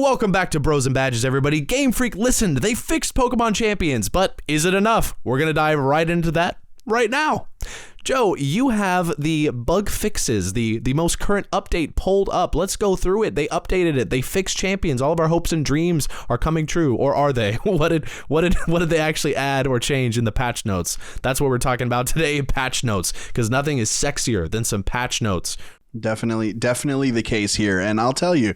Welcome back to Bros and Badges, everybody. Game Freak listened. They fixed Pokemon Champions, but is it enough? We're going to dive right into that right now. Joe, you have the bug fixes, the most current update pulled up. Let's go through it. They updated it. They fixed Champions. All of our hopes and dreams are coming true, or are they? What did they actually add or change in the patch notes? That's what we're talking about today, patch notes, because nothing is sexier than some patch notes. Definitely the case here. And I'll tell you,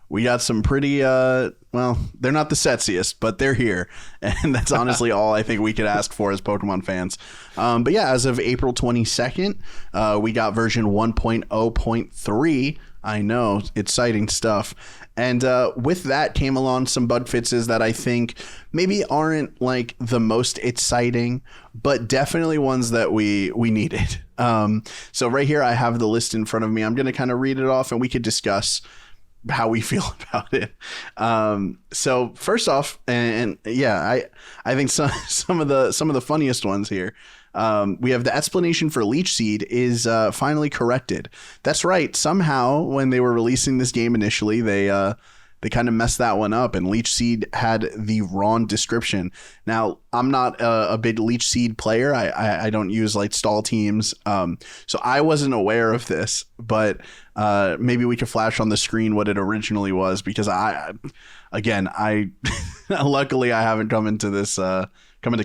we got some pretty, well, they're not the sexiest, but they're here. And that's honestly all I think we could ask for as Pokemon fans. But yeah, as of April 22nd, we got version 1.0.3. I know, exciting stuff. And with that came along some bug fixes that I think maybe aren't like the most exciting, but definitely ones that we needed. So right here, I have the list in front of me. I'm going to kind of read it off and we could discuss how we feel about it. So first off, and yeah, I think some of the funniest ones here. We have the explanation for Leech Seed is finally corrected. That's right. Somehow, when they were releasing this game initially, they kind of messed that one up, and Leech Seed had the wrong description. Now, I'm not a big Leech Seed player. I don't use like stall teams, so I wasn't aware of this. But maybe we could flash on the screen what it originally was, because I luckily I haven't come into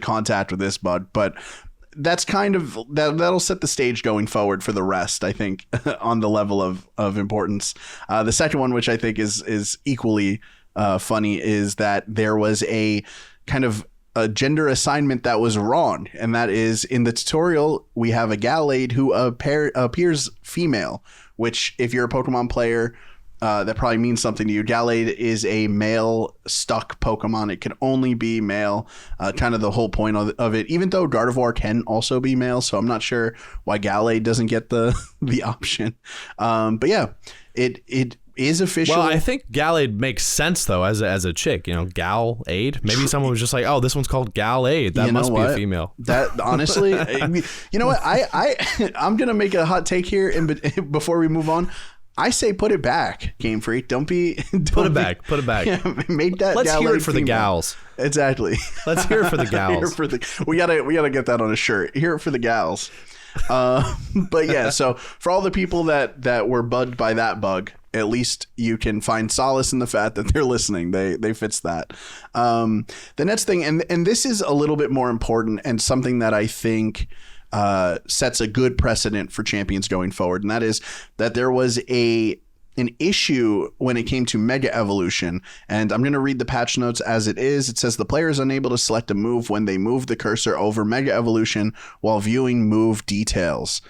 contact with this bug, but that's kind of that'll set the stage going forward for the rest, I think, on the level of importance. The second one, which I think is equally funny, is that there was a kind of a gender assignment that was wrong. And that is, in the tutorial, we have a Gallade who appears female, which if you're a Pokemon player, that probably means something to you. Gallade is a male stuck Pokemon. It can only be male, kind of the whole point of it, even though Gardevoir can also be male. So I'm not sure why Gallade doesn't get the option. But yeah, it is official. Well, I think Gallade makes sense though as a chick, Gallade. Maybe someone was just like, oh, this one's called Gallade. That must be a female. That honestly, you know what? I'm going to make a hot take here before we move on. I say put it back, Game Freak. Put it back. Yeah, make that. Let's hear it for the gals. Exactly. Let's hear it for the gals. We gotta get that on a shirt. Hear it for the gals. But yeah, so for all the people that were bugged by that bug, at least you can find solace in the fact that they're listening. They fix that. The next thing, and this is a little bit more important and something that I think sets a good precedent for champions going forward, and that is that there was an issue when it came to Mega Evolution, and I'm going to read the patch notes as it is. It says the player is unable to select a move when they move the cursor over Mega Evolution while viewing move details.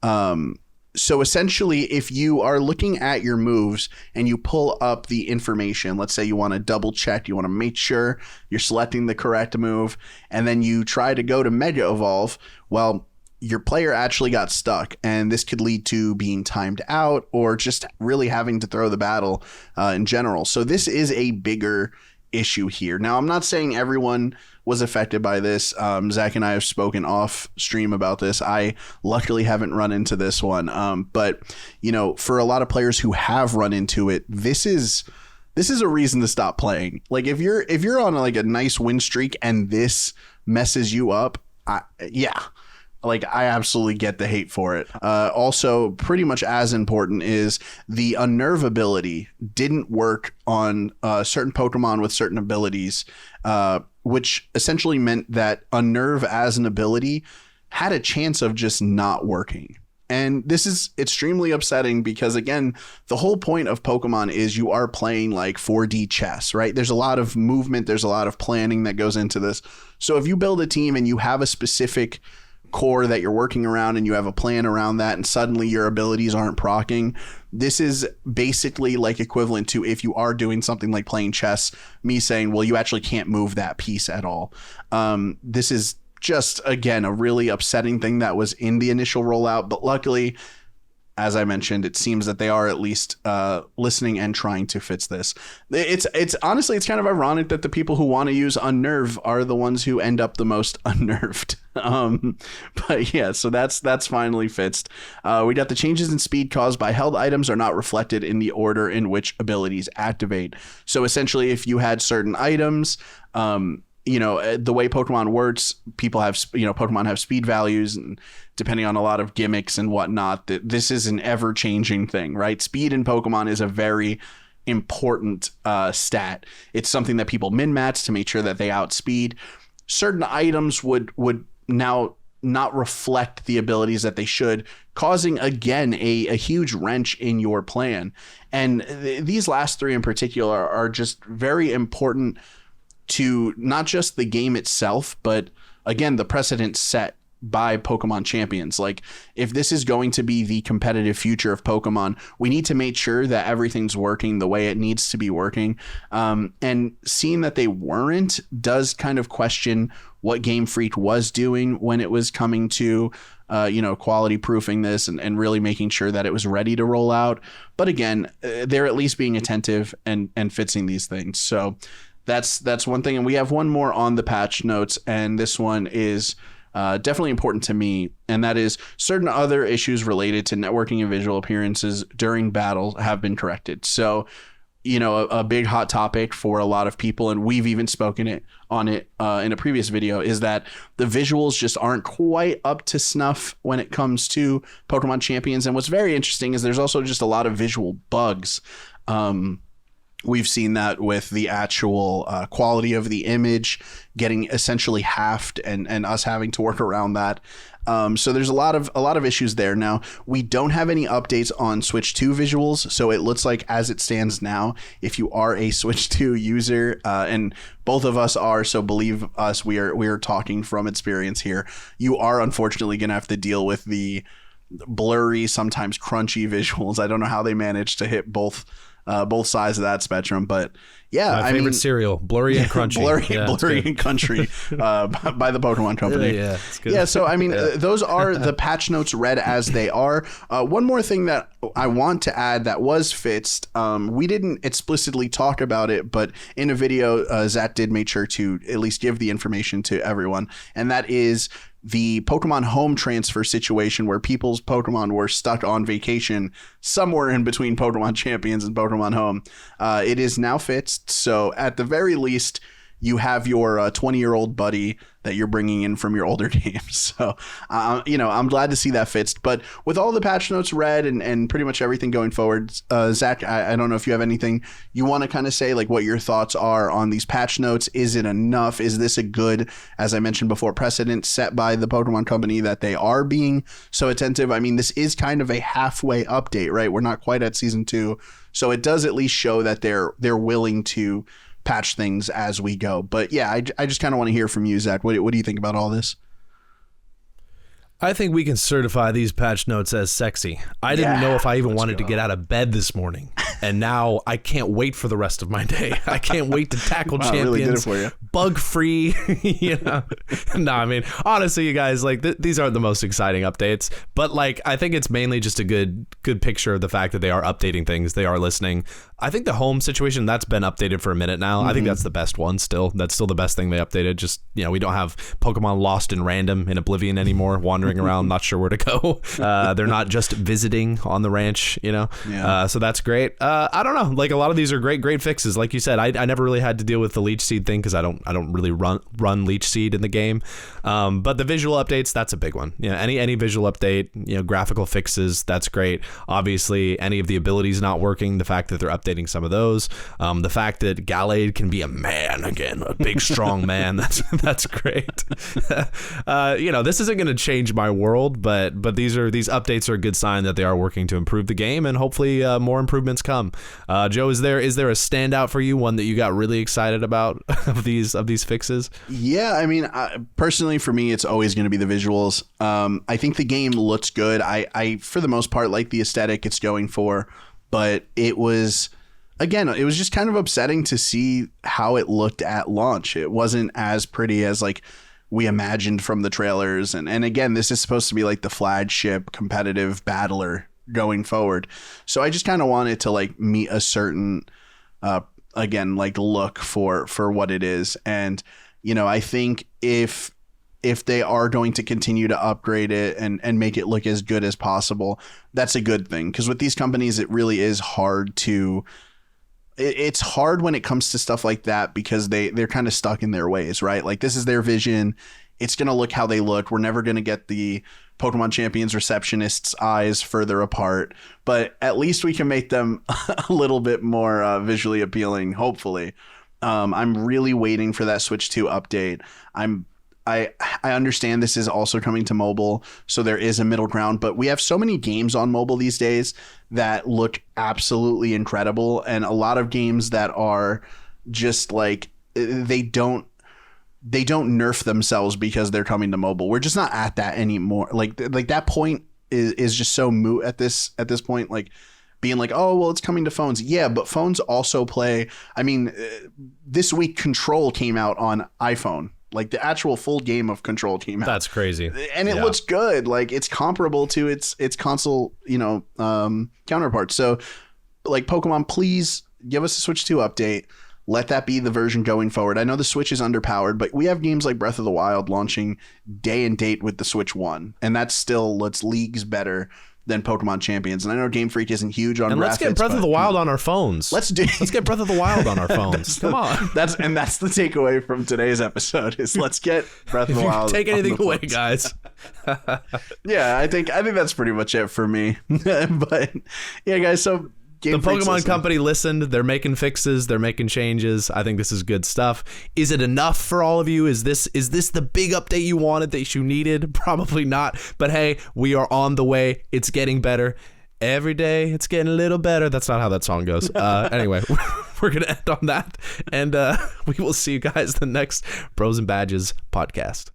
So essentially, if you are looking at your moves and you pull up the information, let's say you want to double check, you want to make sure you're selecting the correct move, and then you try to go to Mega Evolve, well, your player actually got stuck, and this could lead to being timed out or just really having to throw the battle in general. So this is a bigger issue here. Now, I'm not saying everyone was affected by this. Zach and I have spoken off stream about this. I luckily haven't run into this one. But, for a lot of players who have run into it, this is a reason to stop playing. Like if you're on like a nice win streak and this messes you up, I absolutely get the hate for it. Also, pretty much as important is the Unnerve ability didn't work on certain Pokemon with certain abilities, which essentially meant that Unnerve as an ability had a chance of just not working. And this is extremely upsetting because, again, the whole point of Pokemon is you are playing like 4D chess, right? There's a lot of movement. There's a lot of planning that goes into this. So if you build a team and you have a specific core that you're working around and you have a plan around that and suddenly your abilities aren't proccing, this is basically like equivalent to if you are doing something like playing chess, me saying, well, you actually can't move that piece at all. This is just, again, a really upsetting thing that was in the initial rollout, but luckily as I mentioned, it seems that they are at least listening and trying to fix this. It's honestly, it's kind of ironic that the people who want to use unnerve are the ones who end up the most unnerved. But yeah, so that's finally fixed. We got the changes in speed caused by held items are not reflected in the order in which abilities activate. So essentially, if you had certain items, the way Pokemon works, people have, Pokemon have speed values, and depending on a lot of gimmicks and whatnot, this is an ever changing thing, right? Speed in Pokemon is a very important stat. It's something that people min-max to make sure that they outspeed. Certain items would now not reflect the abilities that they should, causing, again, a huge wrench in your plan. And these last three in particular are just very important to not just the game itself, but again, the precedent set by Pokemon champions. Like, if this is going to be the competitive future of Pokemon, we need to make sure that everything's working the way it needs to be working. And seeing that they weren't does kind of question what Game Freak was doing when it was coming to quality proofing this and really making sure that it was ready to roll out. But again, they're at least being attentive and fixing these things. So that's one thing. And we have one more on the patch notes, and this one is definitely important to me, and that is certain other issues related to networking and visual appearances during battles have been corrected. So, a big hot topic for a lot of people, and we've even spoken on it in a previous video, is that the visuals just aren't quite up to snuff when it comes to Pokemon champions. And what's very interesting is there's also just a lot of visual bugs. We've seen that with the actual quality of the image getting essentially halved, and us having to work around that. So there's a lot of issues there. Now, we don't have any updates on Switch 2 visuals, so it looks like as it stands now, if you are a Switch 2 user, and both of us are, so believe us, we are talking from experience here, you are unfortunately going to have to deal with the blurry, sometimes crunchy visuals. I don't know how they managed to hit both sides of that spectrum, but yeah, my favorite cereal, blurry and crunchy. blurry and crunchy, by the Pokemon Company. Yeah, it's good. Yeah, so I mean, those are the patch notes read as they are. One more thing that I want to add that was fixed, we didn't explicitly talk about it, but in a video, Zach did make sure to at least give the information to everyone, and that is the Pokemon home transfer situation where people's Pokemon were stuck on vacation somewhere in between Pokemon Champions and Pokemon Home. It is now fixed. So at the very least, you have your 20-year-old buddy that you're bringing in from your older games. So, I'm glad to see that fixed. But with all the patch notes read and pretty much everything going forward, Zach, I don't know if you have anything you want to kind of say, like what your thoughts are on these patch notes. Is it enough? Is this a good, as I mentioned before, precedent set by the Pokemon Company that they are being so attentive? I mean, this is kind of a halfway update, right? We're not quite at season 2. So it does at least show that they're willing to patch things as we go. But yeah, I just kind of want to hear from you, Zach. What do you think about all this? I think we can certify these patch notes as sexy. I didn't know if I even wanted to get out of bed this morning, and now I can't wait for the rest of my day. I can't wait to tackle champions, really did it for you. Bug free. No, I mean, honestly, you guys, like these aren't the most exciting updates, but like I think it's mainly just a good picture of the fact that they are updating things. They are listening. I think the home situation, that's been updated for a minute now. I think that's the best one still. That's still the best thing they updated. Just, we don't have Pokemon lost in random in Oblivion anymore, wandering around, not sure where to go. They're not just visiting on the ranch, Yeah. So that's great. I don't know. Like a lot of these are great fixes. Like you said, I never really had to deal with the Leech Seed thing because I don't really run Leech Seed in the game. But the visual updates, that's a big one. Any visual update, graphical fixes, that's great. Obviously, any of the abilities not working, the fact that they're updating some of those, the fact that Gallade can be a man again, a big strong man, that's great. This isn't going to change my world, but these updates are a good sign that they are working to improve the game, and hopefully more improvements come. Joe, is there a standout for you, one that you got really excited about of these fixes? Yeah, I mean, personally for me, it's always going to be the visuals. I think the game looks good. I for the most part like the aesthetic it's going for, but it was just kind of upsetting to see how it looked at launch. It wasn't as pretty as like we imagined from the trailers. And again, this is supposed to be like the flagship competitive battler going forward. So I just kind of wanted to like meet a certain again, like look for what it is. And, you know, I think if they are going to continue to upgrade it and make it look as good as possible, that's a good thing. Because with these companies, it really is hard to, it's hard when it comes to stuff like that because they're kind of stuck in their ways, right? Like this is their vision. It's going to look how they look. We're never going to get the Pokemon Champions receptionists' eyes further apart, but at least we can make them a little bit more visually appealing, hopefully. I'm really waiting for that Switch 2 update. I understand this is also coming to mobile, so there is a middle ground, but we have so many games on mobile these days that look absolutely incredible, and a lot of games that are just like they don't nerf themselves because they're coming to mobile. We're just not at that anymore. Like that point is just so moot at this point. Like being like, oh, well, it's coming to phones. Yeah, but phones also play. I mean, this week Control came out on iPhone. Like the actual full game of Control came out. That's crazy. And it looks good. Like it's comparable to its console, counterpart. So like Pokemon, please give us a Switch 2 update. Let that be the version going forward. I know the Switch is underpowered, but we have games like Breath of the Wild launching day and date with the Switch 1. And that's still leagues better than Pokemon Champions. And I know Game Freak isn't huge on and let's get Breath of the Wild on our phones. Let's get Breath of the Wild on our phones. Come on. That's the takeaway from today's episode is let's get Breath of the Wild. Take anything away, guys. Yeah, I think that's pretty much it for me. But yeah, guys, so the Pokemon Company listened. They're making fixes. They're making changes. I think this is good stuff. Is it enough for all of you? Is this the big update you wanted, that you needed? Probably not. But hey, we are on the way. It's getting better. Every day, it's getting a little better. That's not how that song goes. Anyway, we're going to end on that. And we will see you guys the next Bros and Badges podcast.